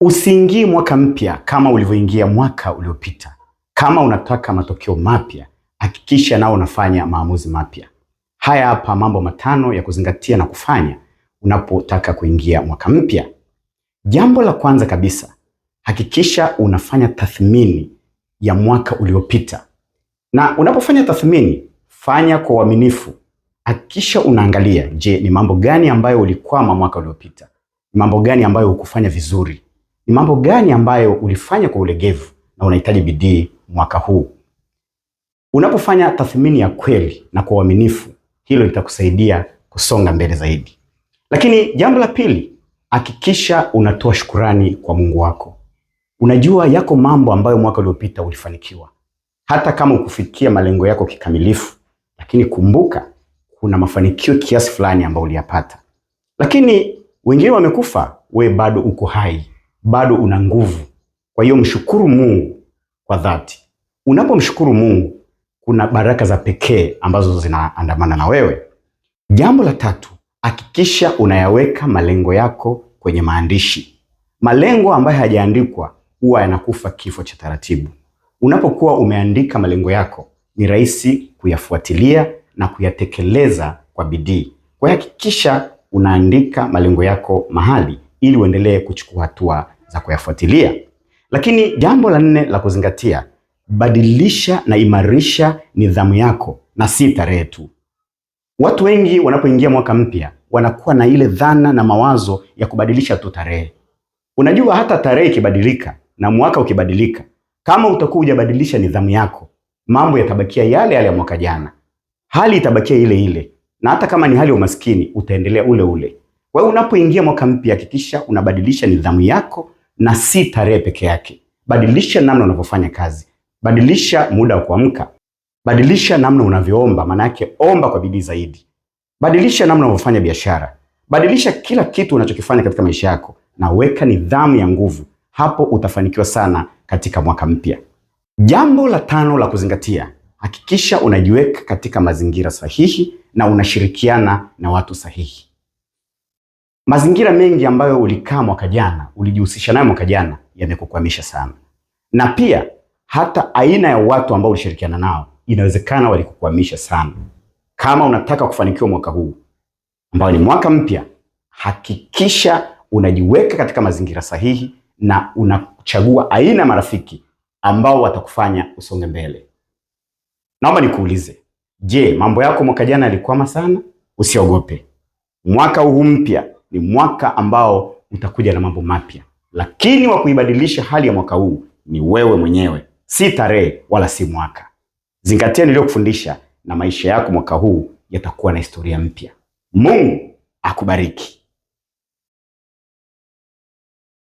Usiingie mwaka mpya kama ulivyoingia mwaka uliopita. Kama unataka matokeo mapya, hakikisha nao unafanya maamuzi mapya. Haya hapa mambo matano ya kuzingatia na kufanya unapotaka kuingia mwaka mpya. Jambo la kwanza kabisa, hakikisha unafanya tathmini ya mwaka uliopita. Na unapofanya tathmini, fanya kwa uaminifu. Hakikisha unaangalia, je, ni mambo gani ambayo ulikwama mwaka uliopita? Ni mambo gani ambayo hukufanya vizuri? Ni mambo gani ambayo ulifanya kwa ulegevu na unahitaji bidii mwaka huu? Unapofanya tathmini ya kweli na kwa uaminifu, hilo litakusaidia kusonga mbele zaidi. Lakini jambo la pili, hakikisha unatoa shukurani kwa Mungu wako. Unajua yako mambo ambayo mwaka uliopita ulifanikiwa. Hata kama ukufikia malengo yako kikamilifu, lakini kumbuka kuna mafanikio kiasi fulani ambayo uliyapata. Lakini wengine wamekufa, we bado uko hai, bado una nguvu. Kwa hiyo mshukuru Mungu kwa dhati. Unapomshukuru Mungu, kuna baraka za pekee ambazo zinaandamana na wewe. Jambo la tatu, hakikisha unayaweka malengo yako kwenye maandishi. Malengo ambayo hayajaandikwa huwa yanakufa kifo cha taratibu. Unapokuwa umeandika malengo yako, ni rahisi kuyafuatilia na kuyatekeleza kwa bidii. Kwa hiyo hakikisha unaandika malengo yako mahali ili uendelee kuchukua hatua za kuyafuatilia. Lakini jambo la nne la kuzingatia, badilisha na imarisha nidhamu yako na si tarehe tu. Watu wengi wanapoingia mwaka mpya wanakuwa na ile dhana na mawazo ya kubadilisha tu tarehe. Unajua hata tarehe ikibadilika na mwaka ukibadilika, kama utakuwa hujabadilisha nidhamu yako, mambo yatabakia yale yale ya mwaka jana. Hali itabakia ile ile, na hata kama ni hali ya umaskini utaendelea ule ule. Kwa hiyo unapoingia mwaka mpya, hakikisha unabadilisha nidhamu yako na si tarehe peke yake. Badilisha namna unavyofanya kazi, badilisha muda wa kuamka, badilisha namna unavyoomba, maana yake omba kwa bidii zaidi. Badilisha namna unavyofanya biashara, badilisha kila kitu unachokifanya katika maisha yako na weka nidhamu ya nguvu. Hapo utafanikiwa sana katika mwaka mpya. Jambo la tano la kuzingatia, hakikisha unajiweka katika mazingira sahihi na unashirikiana na watu sahihi. Mazingira mengi ambayo ulikaa mwaka jana, ulijihusisha nayo mwaka jana, yamekukwamisha sana. Na pia hata aina ya watu ambao ulishirikiana nao inawezekana walikukwamisha sana. Kama unataka kufanikiwa mwaka huu ambao ni mwaka mpya, hakikisha unajiweka katika mazingira sahihi na unachagua aina marafiki ambao watakufanya usonge mbele. Naomba nikuulize, je, mambo yako mwaka jana yalikwama sana? Usiogope. Mwaka huu mpya ni mwaka ambao utakuja na mambo mapya. Lakini wa kuibadilisha hali ya mwaka huu ni wewe mwenyewe, si tarehe wala si mwaka. Zingatia niliyokufundisha na maisha yako mwaka huu yatakuwa na historia mpya. Mungu akubariki.